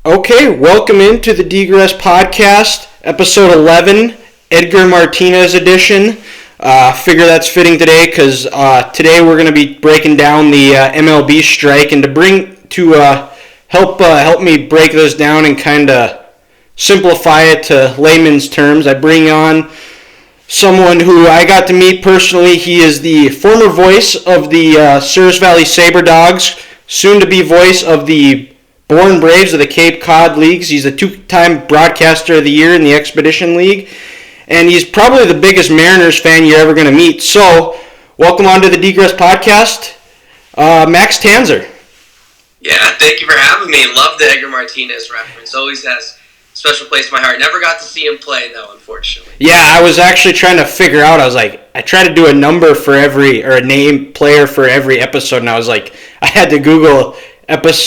Okay, welcome into the D Gress Podcast, episode 11, Edgar Martinez edition. Figure that's fitting today because today we're going to be breaking down the MLB strike, and to help me break this down and kind of simplify it to layman's terms, I bring on someone who I got to meet personally. He is the former voice of the South Valley Sabre Dogs, soon to be voice of the Born Braves of the Cape Cod Leagues. He's a two-time broadcaster of the year in the Expedition League, and he's probably the biggest Mariners fan you're ever going to meet. So, welcome on to the D Gress Podcast, Max Tanzer. Yeah, thank you for having me. Love the Edgar Martinez reference. Always has a special place in my heart. Never got to see him play, though, unfortunately. Yeah, I was actually trying to figure out, I tried to do a number for a name player for every episode, and I was like, I had to Google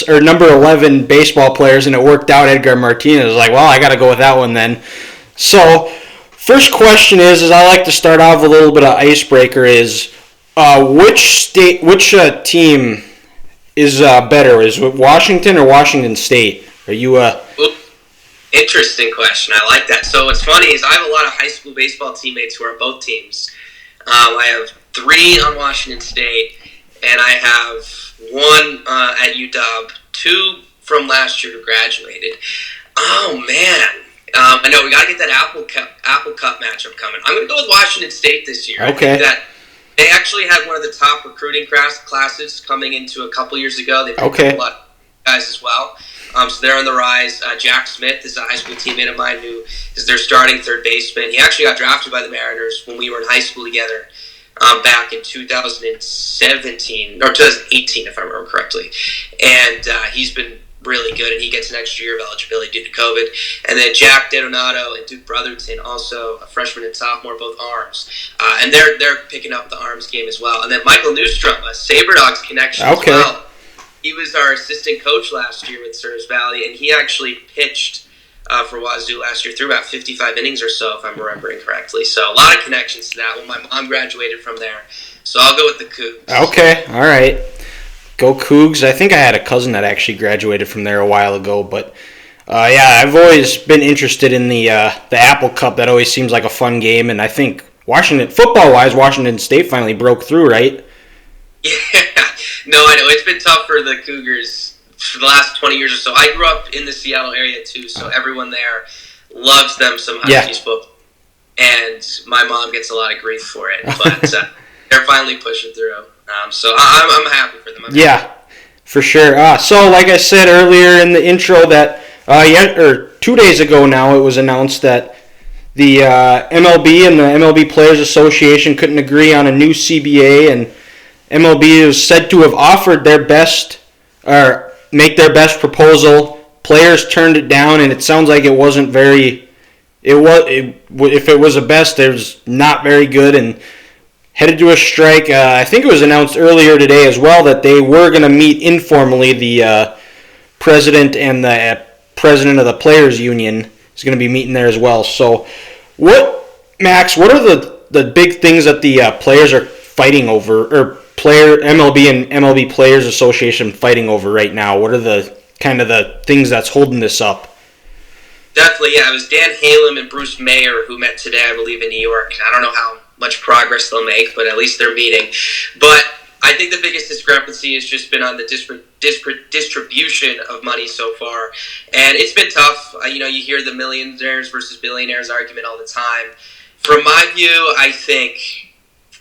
number 11 baseball players, and it worked out Edgar Martinez. I was like, well, I got to go with that one then. So, first question is I like to start off with a little bit of icebreaker, is which team is better? Is it Washington or Washington State? Are you Interesting question. I like that. So what's funny is I have a lot of high school baseball teammates who are both teams. I have 3 on Washington State, and I have 1 at UW, 2 from last year who graduated. Oh, man. I know we got to get that Apple Cup matchup coming. I'm going to go with Washington State this year. Okay. I think that they actually had one of the top recruiting classes coming into a couple years ago. They picked up a lot of guys as well. So they're on the rise. Jack Smith is a high school teammate of mine who is their starting third baseman. He actually got drafted by the Mariners when we were in high school together back in 2017, or 2018 if I remember correctly. And he's been really good, and he gets an extra year of eligibility due to COVID. And then Jack Donato and Duke Brotherton, also a freshman and sophomore, both arms. And they're picking up the arms game as well. And then Michael Newstrom, a Sabre Dogs connection as well. He was our assistant coach last year with South Valley, and he actually pitched for Wazoo last year through about 55 innings or so, if I'm remembering correctly. So a lot of connections to that. Well, my mom graduated from there, so I'll go with the Cougs. Okay, all right. Go Cougs. I think I had a cousin that actually graduated from there a while ago, but yeah, I've always been interested in the Apple Cup. That always seems like a fun game, and I think football-wise, Washington State finally broke through, right? Yeah, no, I know. It's been tough for the Cougars for the last 20 years or so. I grew up in the Seattle area, too, so everyone there loves them some Huskies football. And my mom gets a lot of grief for it, but they're finally pushing through. So I'm happy for them. For sure. So, like I said earlier in the intro, that 2 days ago now, it was announced that the MLB and the MLB Players Association couldn't agree on a new CBA, and MLB is said to have offered their best, or make their best proposal. Players turned it down, and it sounds like it wasn't very. If it was the best, it was not very good, and headed to a strike. I think it was announced earlier today as well that they were going to meet informally. The president and the president of the Players Union is going to be meeting there as well. So, Max? What are the big things that the players are fighting over, or MLB and MLB Players Association fighting over right now? What are the kind of the things that's holding this up? Definitely, yeah. It was Dan Halem and Bruce Mayer who met today, I believe, in New York. I don't know how much progress they'll make, but at least they're meeting. But I think the biggest discrepancy has just been on the distribution of money so far. And it's been tough. You hear the millionaires versus billionaires argument all the time. From my view, I think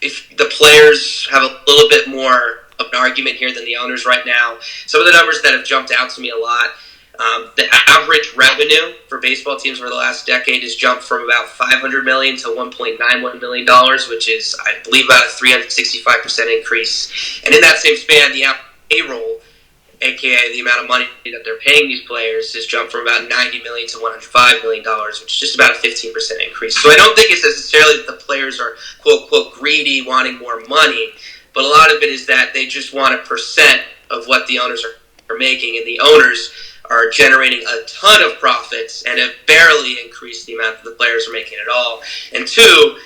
if the players have a little bit more of an argument here than the owners right now. Some of the numbers that have jumped out to me a lot, the average revenue for baseball teams over the last decade has jumped from about $500 million to $1.91 million, which is, I believe, about a 365% increase. And in that same span, the payroll, aka the amount of money that they're paying these players, has jumped from about $90 million to $105 million, which is just about a 15% increase. So I don't think it's necessarily that the players are, quote, quote, greedy, wanting more money, but a lot of it is that they just want a percent of what the owners are making, and the owners are generating a ton of profits and have barely increased the amount that the players are making at all. And two,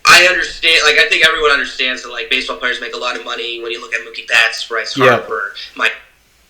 I understand, I think everyone understands that, baseball players make a lot of money when you look at Mookie Betts, Bryce Harper, Mike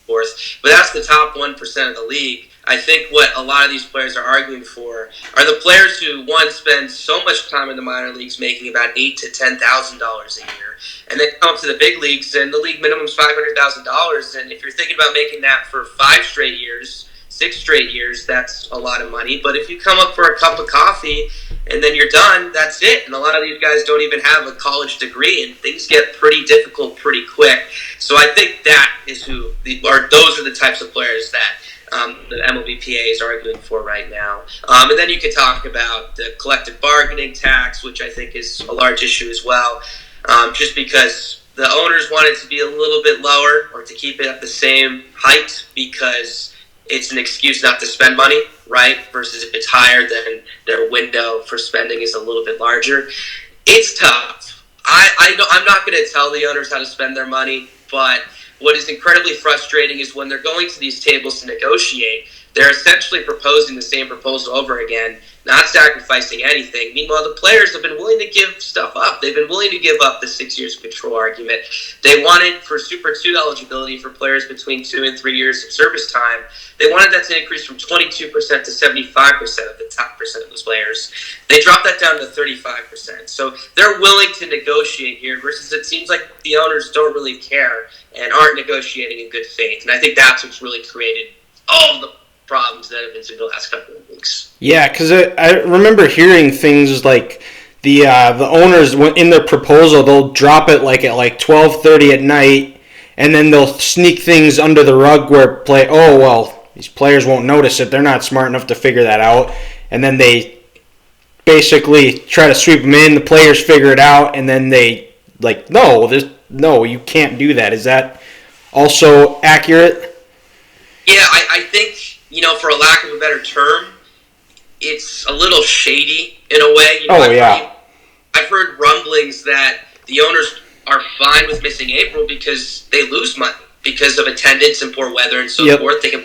forth. But that's the top 1% of the league. I think what a lot of these players are arguing for are the players who, one, spend so much time in the minor leagues making about $8,000 to $10,000 a year, and then come up to the big leagues, and the league minimum is $500,000. And if you're thinking about making that for 5 straight years, 6 straight years, that's a lot of money. But if you come up for a cup of coffee and then you're done, that's it. And a lot of these guys don't even have a college degree, and things get pretty difficult pretty quick. So I think that is those are the types of players that the MLBPA is arguing for right now. And then you can talk about the collective bargaining tax, which I think is a large issue as well, just because the owners want it to be a little bit lower or to keep it at the same height because it's an excuse not to spend money, right? Versus if it's higher, then their window for spending is a little bit larger. It's tough. I'm not going to tell the owners how to spend their money, but what is incredibly frustrating is when they're going to these tables to negotiate, they're essentially proposing the same proposal over again, not sacrificing anything. Meanwhile, the players have been willing to give stuff up. They've been willing to give up the 6 years of control argument. They wanted for Super 2 eligibility for players between 2 and 3 years of service time. They wanted that to increase from 22% to 75% of the top percent of those players. They dropped that down to 35%. So they're willing to negotiate here versus it seems like the owners don't really care and aren't negotiating in good faith. And I think that's what's really created all the problems that have been through the last couple of weeks. Yeah, because I remember hearing things like the owners in their proposal, they'll drop it like at like 12:30 at night, and then they'll sneak things under the rug where these players won't notice it. They're not smart enough to figure that out, and then they basically try to sweep them in. The players figure it out, and then they no, you can't do that. Is that also accurate? Yeah, I think, for a lack of a better term, it's a little shady in a way. I've heard rumblings that the owners are fine with missing April because they lose money because of attendance and poor weather and so forth. They can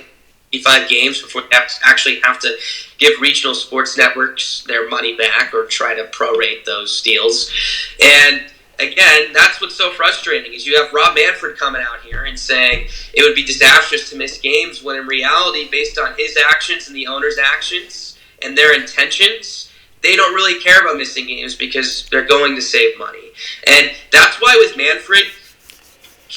play 5 games before they actually have to give regional sports networks their money back or try to prorate those deals. And again, that's what's so frustrating is you have Rob Manfred coming out here and saying it would be disastrous to miss games when in reality, based on his actions and the owner's actions and their intentions, they don't really care about missing games because they're going to save money. And that's why with Manfred,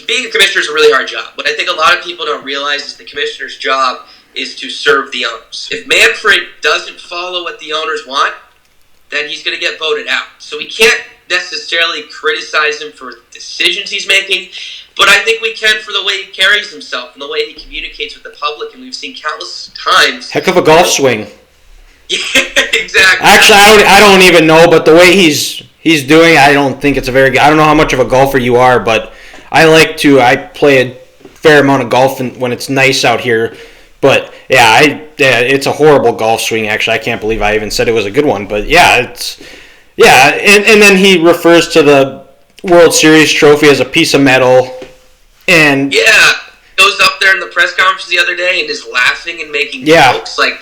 being a commissioner is a really hard job. What I think a lot of people don't realize is the commissioner's job is to serve the owners. If Manfred doesn't follow what the owners want, then he's going to get voted out. So we can't necessarily criticize him for decisions he's making, but I think we can for the way he carries himself and the way he communicates with the public, and we've seen countless times. Heck of a golf swing. Yeah, exactly. Actually, I don't even know, but the way he's doing, I don't think it's a very good. I don't know how much of a golfer you are, but I play a fair amount of golf when it's nice out here. But it's a horrible golf swing. Actually, I can't believe I even said it was a good one. But and then he refers to the World Series trophy as a piece of metal, and goes up there in the press conference the other day and is laughing and making jokes like.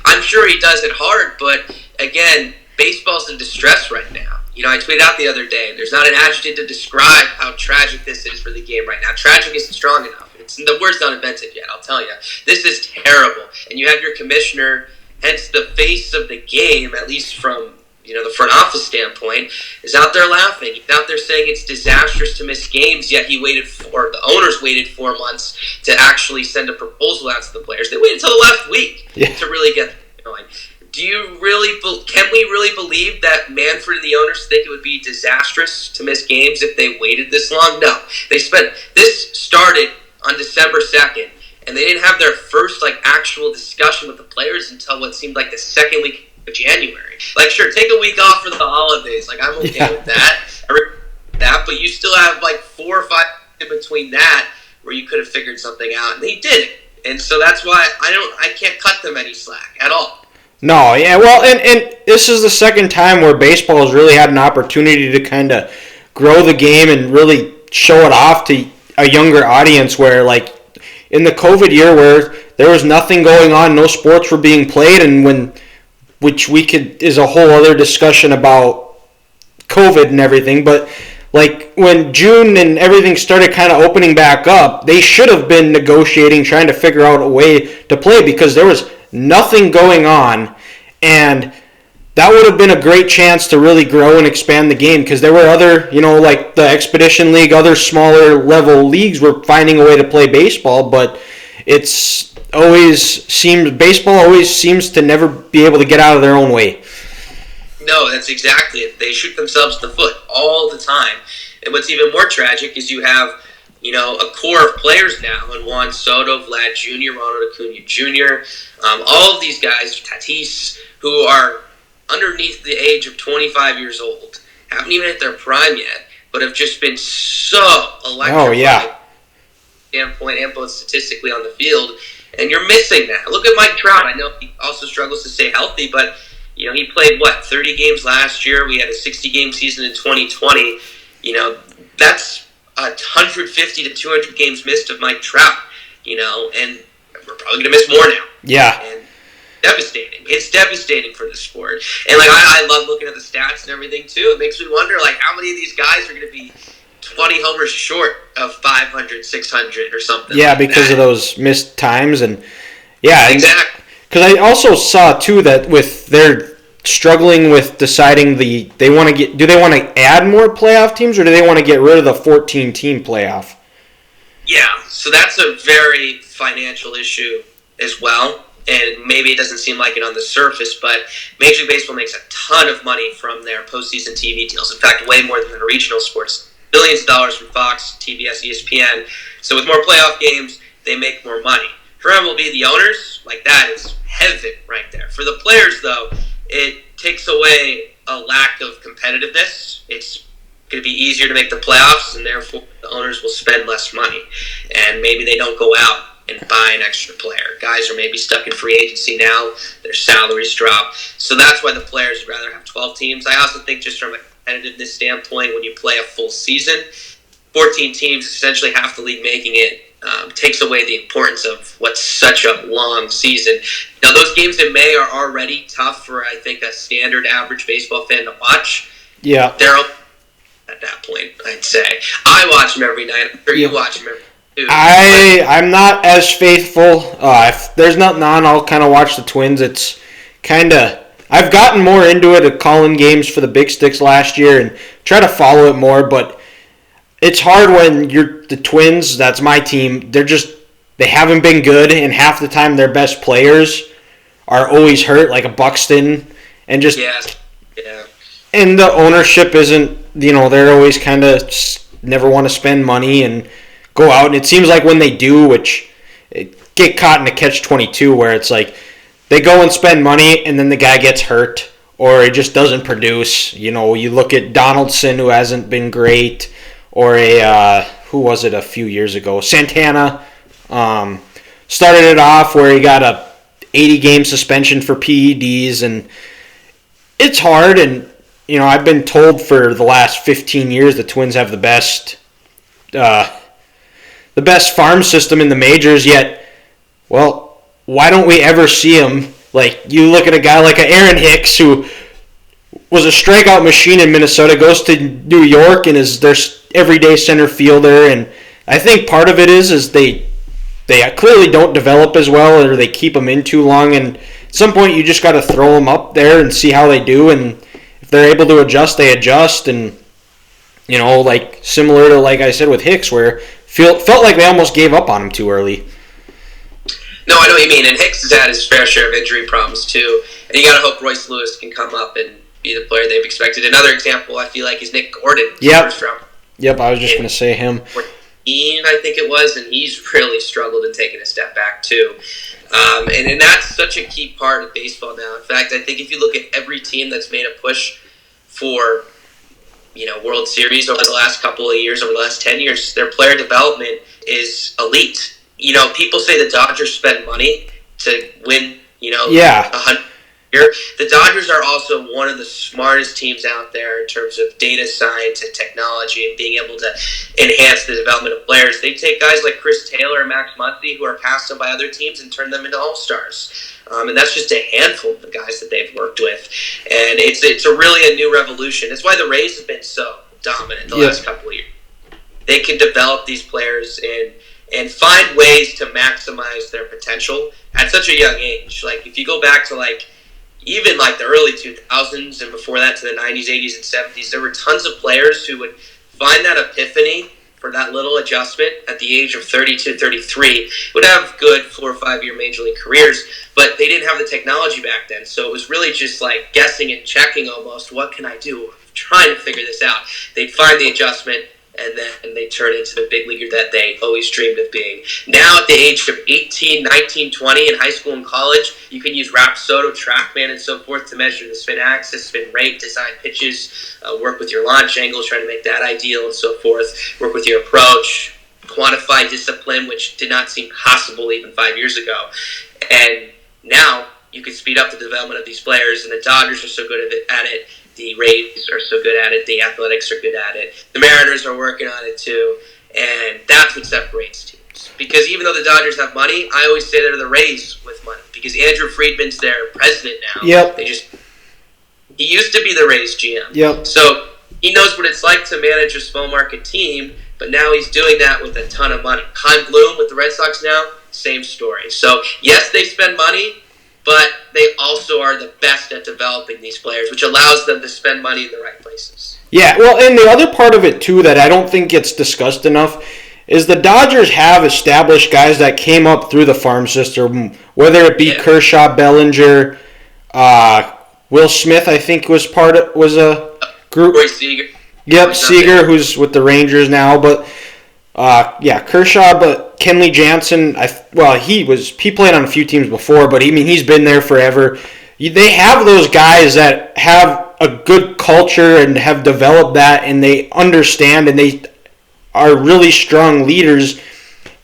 I'm sure he does it hard, but again, baseball's in distress right now. I tweeted out the other day, there's not an adjective to describe how tragic this is for the game right now. Tragic isn't strong enough. The word's not invented yet, I'll tell you. This is terrible. And you have your commissioner, hence the face of the game, at least from the front office standpoint, is out there laughing. He's out there saying it's disastrous to miss games, yet the owners waited 4 months to actually send a proposal out to the players. They waited until the last week to really get going. Can we really believe that Manfred and the owners think it would be disastrous to miss games if they waited this long? No. This started on December 2nd, and they didn't have their first actual discussion with the players until what seemed like the second week of January. Sure, take a week off for the holidays. I'm okay with that. But you still have 4 or 5 in between that where you could have figured something out, and they did it. And so that's why I can't cut them any slack at all. No, yeah, well, and this is the second time where baseball has really had an opportunity to kind of grow the game and really show it off to a younger audience where, in the COVID year where there was nothing going on, no sports were being played, and which is a whole other discussion about COVID and everything, but like when June and everything started kind of opening back up, they should have been negotiating, trying to figure out a way to play because there was nothing going on, and that would have been a great chance to really grow and expand the game because there were other, like the Expedition League, other smaller level leagues were finding a way to play baseball, but baseball always seems to never be able to get out of their own way. No, that's exactly it. They shoot themselves in the foot all the time. And what's even more tragic is you have, a core of players now, and Juan Soto, Vlad Jr., Ronald Acuna Jr., all of these guys, Tatis, who are underneath the age of 25 years old, haven't even hit their prime yet, but have just been so electrifying. Oh, yeah. Standpoint and both statistically on the field, and you're missing that. Look at Mike Trout. I know he also struggles to stay healthy, but he played 30 games last year. We had a 60-game season in 2020. That's 150 to 200 games missed of Mike Trout. And we're probably gonna miss more now. Yeah. And devastating. It's devastating for the sport. And I love looking at the stats and everything too. It makes me wonder how many of these guys are gonna be 20 homers short of 500, 600 or something. Yeah, because of those missed times and exactly. Because I also saw too that they're struggling with deciding do they want to add more playoff teams or do they want to get rid of the 14-team playoff? Yeah, so that's a very financial issue as well. And maybe it doesn't seem like it on the surface, but Major League Baseball makes a ton of money from their postseason TV deals. In fact, way more than the regional sports. Billions of dollars from Fox, TBS, ESPN. So with more playoff games, they make more money. For MLB, the owners, that is heaven right there. For the players, though, it takes away a lack of competitiveness. It's going to be easier to make the playoffs, and therefore the owners will spend less money. And maybe they don't go out and buy an extra player. Guys are maybe stuck in free agency now. Their salaries drop. So that's why the players would rather have 12 teams. I also think just from a competitiveness standpoint, when you play a full season, 14 teams, essentially half the league making it, takes away the importance of what's such a long season. Now, those games in May are already tough for, I think, a standard average baseball fan to watch. Yeah. They're at that point, I'd say. I watch them every night. I'm sure you watch them every night. I'm not as faithful. If there's nothing on, I'll kind of watch the Twins. It's kind of... I've gotten more into it at calling games for the Big Sticks last year and try to follow it more, but it's hard when you're the Twins, that's my team, they haven't been good, and half the time their best players are always hurt, like a Buxton, and just... Yeah. And the ownership isn't, they're always kind of never want to spend money and go out, and it seems like when they do, get caught in a catch-22 where it's like they go and spend money and then the guy gets hurt or it just doesn't produce. You look at Donaldson, who hasn't been great, or who was it a few years ago? Santana started it off where he got a 80-game suspension for PEDs, and it's hard. And I've been told for the last 15 years the Twins have the best farm system in the majors. Yet, well, why don't we ever see them? You look at a guy like Aaron Hicks, who was a strikeout machine in Minnesota, goes to New York and is their everyday center fielder. And I think part of it is they clearly don't develop as well, or they keep them in too long. And at some point, you just got to throw them up there and see how they do. And if they're able to adjust, they adjust. And similar to I said with Hicks, where felt like they almost gave up on him too early. No, I know what you mean. And Hicks has had his fair share of injury problems too. And you got to hope Royce Lewis can come up and be the player they've expected. Another example, I feel like, is Nick Gordon. Yep, I was just going to say him. 14, I think it was, and he's really struggled in taking a step back too. And that's such a key part of baseball now. In fact, I think if you look at every team that's made a push for World Series over the last couple of years, over the last 10 years, their player development is elite. People say the Dodgers spend money to win, 100 year. The Dodgers are also one of the smartest teams out there in terms of data science and technology and being able to enhance the development of players. They take guys like Chris Taylor and Max Muncy, who are passed on by other teams, and turn them into all-stars. And that's just a handful of the guys that they've worked with. And it's really a new revolution. It's why the Rays have been so dominant the last couple of years. They can develop these players and find ways to maximize their potential at such a young age. Like, if you go back to, like, even, like, the early 2000s and before that to the 90s, 80s, and 70s, there were tons of players who would find that epiphany for that little adjustment at the age of 32, 33, would have good 4 or 5 year major league careers, but they didn't have the technology back then. So it was really just like guessing and checking almost. What can I do? I'm trying to figure this out. They'd find the adjustment, and then they turn into the big leaguer that they always dreamed of being. Now, at the age of 18, 19, 20 in high school and college, you can use Rapsodo, TrackMan, and so forth to measure the spin axis, spin rate, design pitches, work with your launch angles, trying to make that ideal, and so forth, work with your approach, quantify discipline, which did not seem possible even 5 years ago. And now, you can speed up the development of these players, and the Dodgers are so good at it. The Rays are so good at it. The Athletics are good at it. The Mariners are working on it too. And that's what separates teams. Because even though the Dodgers have money, I always say they're the Rays with money. Because Andrew Friedman's their president now. Yep. He used to be the Rays GM. Yep. So he knows what it's like to manage a small market team, but now he's doing that with a ton of money. Chaim Bloom with the Red Sox now, same story. So yes, they spend money, but they also are the best at developing these players, which allows them to spend money in the right places. Yeah, well, and the other part of it, too, that I don't think gets discussed enough is the Dodgers have established guys that came up through the farm system, whether it be Kershaw, Bellinger, Will Smith, I think was a group. Roy Seager. Yep, Seager, who's with the Rangers now, but Kershaw, but Kenley Jansen, he played on a few teams before, but he's been there forever. They have those guys that have a good culture and have developed that, and they understand, and they are really strong leaders.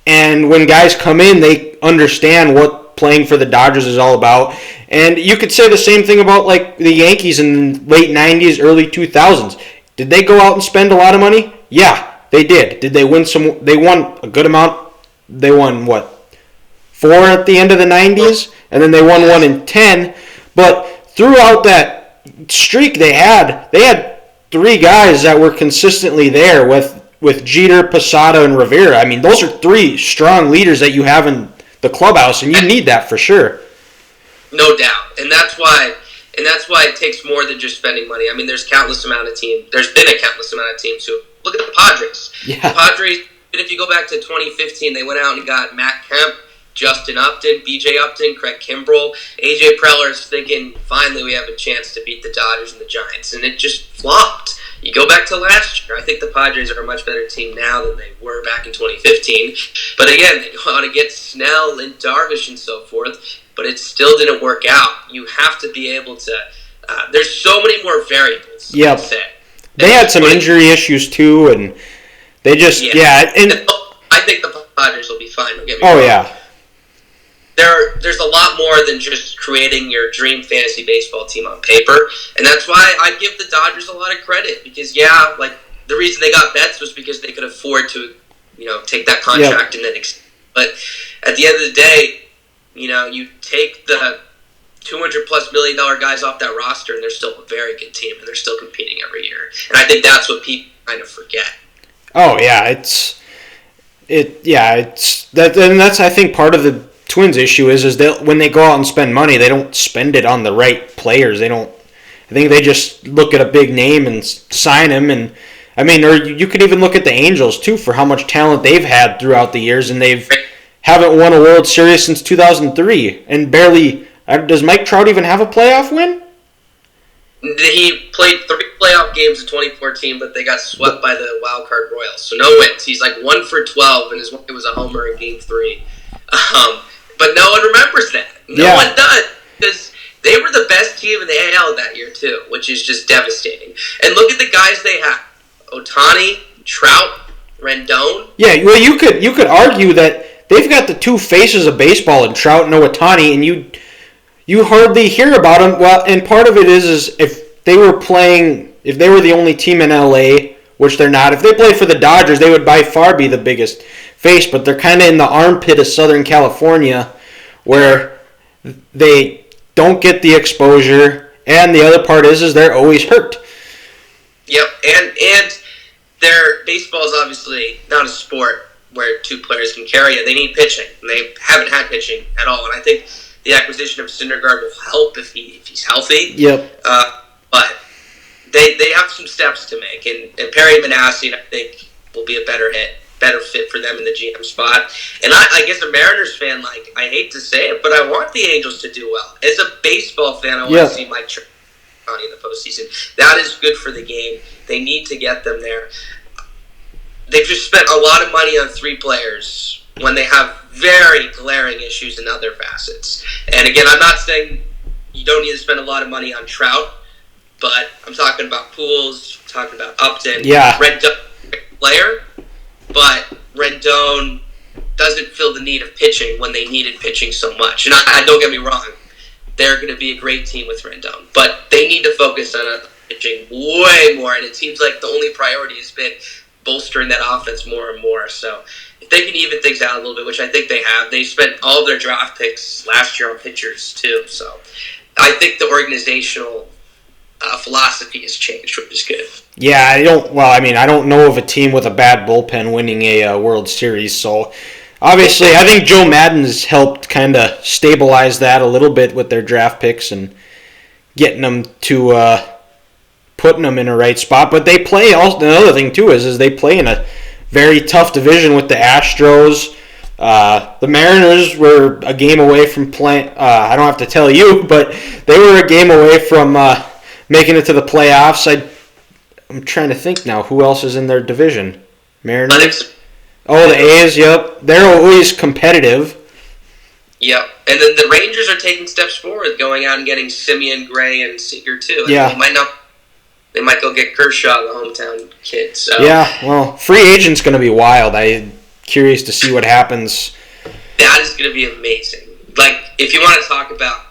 And when guys come in, they understand what playing for the Dodgers is all about. And you could say the same thing about like the Yankees in the late 90s, early 2000s. Did they go out and spend a lot of money? Yeah. They did. Did they win some? They won a good amount. They won, 4 at the end of the 90s? And then they won 1 in 10. But throughout that streak they had 3 guys that were consistently there with Jeter, Posada, and Rivera. I mean, those are 3 strong leaders that you have in the clubhouse, and you need that for sure. No doubt. And that's why it takes more than just spending money. I mean, there's been a countless amount of teams who look at the Padres. Yeah. The Padres, if you go back to 2015, they went out and got Matt Kemp, Justin Upton, BJ Upton, Craig Kimbrell. AJ Preller's thinking, finally we have a chance to beat the Dodgers and the Giants. And it just flopped. You go back to last year, I think the Padres are a much better team now than they were back in 2015. But again, they want to get Snell and Darvish and so forth, but it still didn't work out. You have to be able to... there's so many more variables, yep. I'd say. They had some injury issues too, and they just and I think the Padres will be fine. Don't get me wrong. Yeah. There's a lot more than just creating your dream fantasy baseball team on paper, and that's why I give the Dodgers a lot of credit because the reason they got Betts was because they could afford to take that contract and then. But at the end of the day, you take the $200+ million guys off that roster, and they're still a very good team, and they're still competing every year. And I think that's what people kind of forget. Oh yeah, it's that, and that's I think part of the Twins' issue is that when they go out and spend money, they don't spend it on the right players. I think they just look at a big name and sign him, and I mean, or you could even look at the Angels too for how much talent they've had throughout the years, and haven't won a World Series since 2003, and barely. Does Mike Trout even have a playoff win? He played 3 playoff games in 2014, but they got swept by the wild card Royals, so no wins. He's like 1 for 12, and it was a homer in Game 3. But no one remembers that. No one does, because they were the best team in the AL that year too, which is just devastating. And look at the guys they have: Ohtani, Trout, Rendon. Yeah, well, you could argue that they've got the 2 faces of baseball in Trout and Ohtani, and you hardly hear about them. Well, and part of it is if they were the only team in LA, which they're not. If they played for the Dodgers, they would by far be the biggest face, but they're kind of in the armpit of Southern California where they don't get the exposure, and the other part is they're always hurt. Yep, and baseball is obviously not a sport where two players can carry it. They need pitching, and they haven't had pitching at all. And I think the acquisition of Syndergaard will help if he's healthy. Yep. But they have some steps to make, and Perry Manassian, I think, will be a better fit for them in the GM spot. And I guess a Mariners fan, I hate to say it, but I want the Angels to do well. As a baseball fan, I want to see Mike Trout in the postseason. That is good for the game. They need to get them there. They've just spent a lot of money on 3 players when they have very glaring issues in other facets. And again, I'm not saying you don't need to spend a lot of money on Trout, but I'm talking about Pujols, I'm talking about Upton. Yeah. Rendon, player, but Rendon doesn't fill the need of pitching when they needed pitching so much. And I don't get me wrong, they're going to be a great team with Rendon, but they need to focus on pitching way more. And it seems like the only priority has been bolstering that offense more and more. So if they can even things out a little bit, which I think they have, they spent all of their draft picks last year on pitchers too. So I think the organizational philosophy has changed, which is good. Yeah, I don't know of a team with a bad bullpen winning a World Series. So obviously, I think Joe Maddon's helped kind of stabilize that a little bit with their draft picks and getting them to putting them in a right spot. But they play. Also, another thing too is they play in a very tough division with the Astros. The Mariners were a game away from playing. I don't have to tell you, but they were a game away from making it to the playoffs. I'm trying to think now. Who else is in their division? Mariners. Oh, the A's. Yep, they're always competitive. Yep, and then the Rangers are taking steps forward, going out and getting Simeon, Gray, and Seager too. Yeah. They might go get Kershaw, the hometown kid. So. Yeah, well, free agent's going to be wild. I'm curious to see what happens. That is going to be amazing. If you want to talk about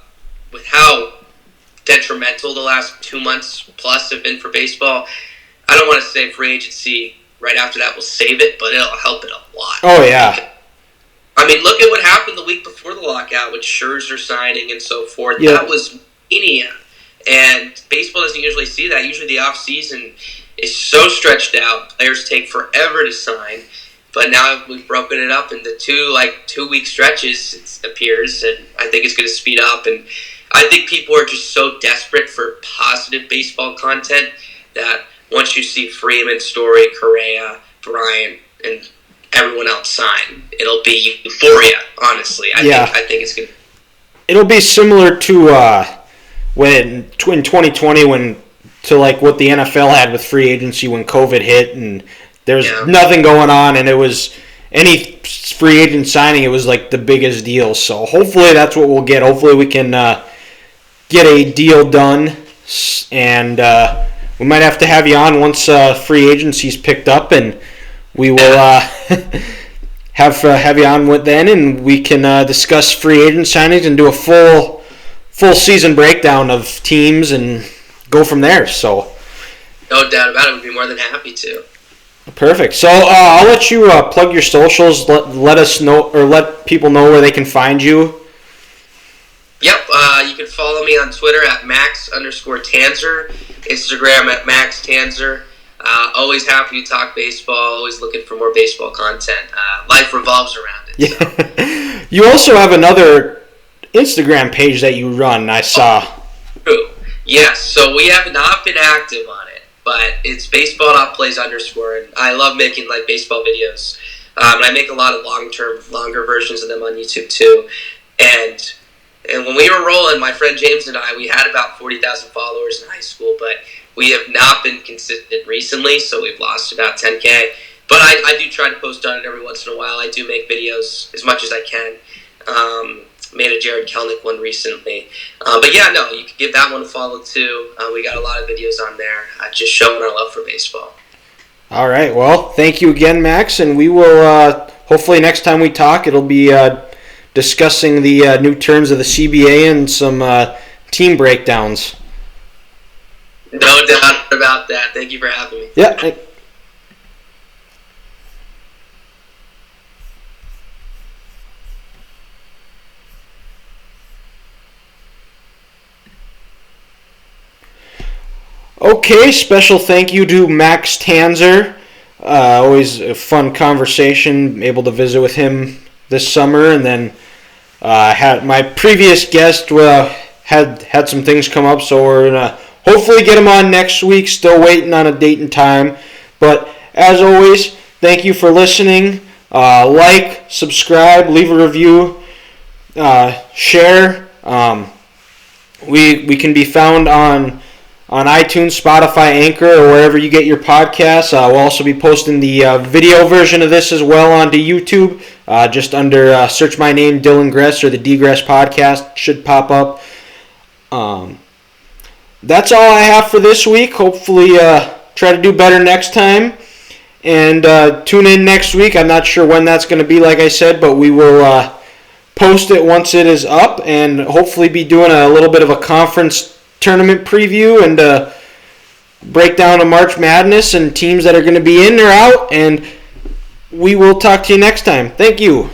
with how detrimental the last 2 months plus have been for baseball, I don't want to say free agency right after that will save it, but it'll help it a lot. Oh, yeah. I mean, look at what happened the week before the lockout with Scherzer signing and so forth. Yep. That was mania. And baseball doesn't usually see that. Usually the offseason is so stretched out. Players take forever to sign. But now we've broken it up into 2-week stretches, it appears. And I think it's going to speed up. And I think people are just so desperate for positive baseball content that once you see Freeman, Story, Correa, Bryant, and everyone else sign, it'll be euphoria, honestly. I think it's going to... It'll be similar to... when in 2020 what the NFL had with free agency when COVID hit and there's nothing going on and it was any free agent signing, it was the biggest deal. So hopefully that's what we'll get. Hopefully we can get a deal done, and we might have to have you on once free agency's picked up, and we will have you on with then, and we can discuss free agent signings and do a full season breakdown of teams and go from there. So no doubt about it. We'd be more than happy to. Perfect. So I'll let you plug your socials. Let us know, or let people know where they can find you. Yep. You can follow me on Twitter at Max_Tanzer, Instagram at Max Tanzer. Always happy to talk baseball. Always looking for more baseball content. Life revolves around it. Yeah. So. You also have another Instagram page that you run, I saw. True. Yes, so we have not been active on it, but it's baseball.plays_, and I love making baseball videos. And I make a lot of longer versions of them on YouTube too. And when we were rolling, my friend James and I, we had about 40,000 followers in high school, but we have not been consistent recently, so we've lost about 10K. But I do try to post on it every once in a while. I do make videos as much as I can. Made a Jared Kelnick one recently. But yeah, no, you can give that one a follow too. We got a lot of videos on there just showing our love for baseball. All right, well, thank you again, Max, and we will, hopefully next time we talk, it'll be discussing the new terms of the CBA and some team breakdowns. No doubt about that. Thank you for having me. Yeah. Okay, special thank you to Max Tanzer. Always a fun conversation, able to visit with him this summer. And then had my previous guest had some things come up, so we're going to hopefully get him on next week. Still waiting on a date and time. But as always, thank you for listening. Like, subscribe, leave a review, share. We can be found on iTunes, Spotify, Anchor, or wherever you get your podcasts. We'll also be posting the video version of this as well onto YouTube. Just under search my name, Dylan Gress, or the D Gress Podcast should pop up. That's all I have for this week. Hopefully try to do better next time. And tune in next week. I'm not sure when that's going to be, like I said, but we will post it once it is up, and hopefully be doing a little bit of a conference tournament preview and breakdown of March Madness and teams that are going to be in or out. And we will talk to you next time. Thank you.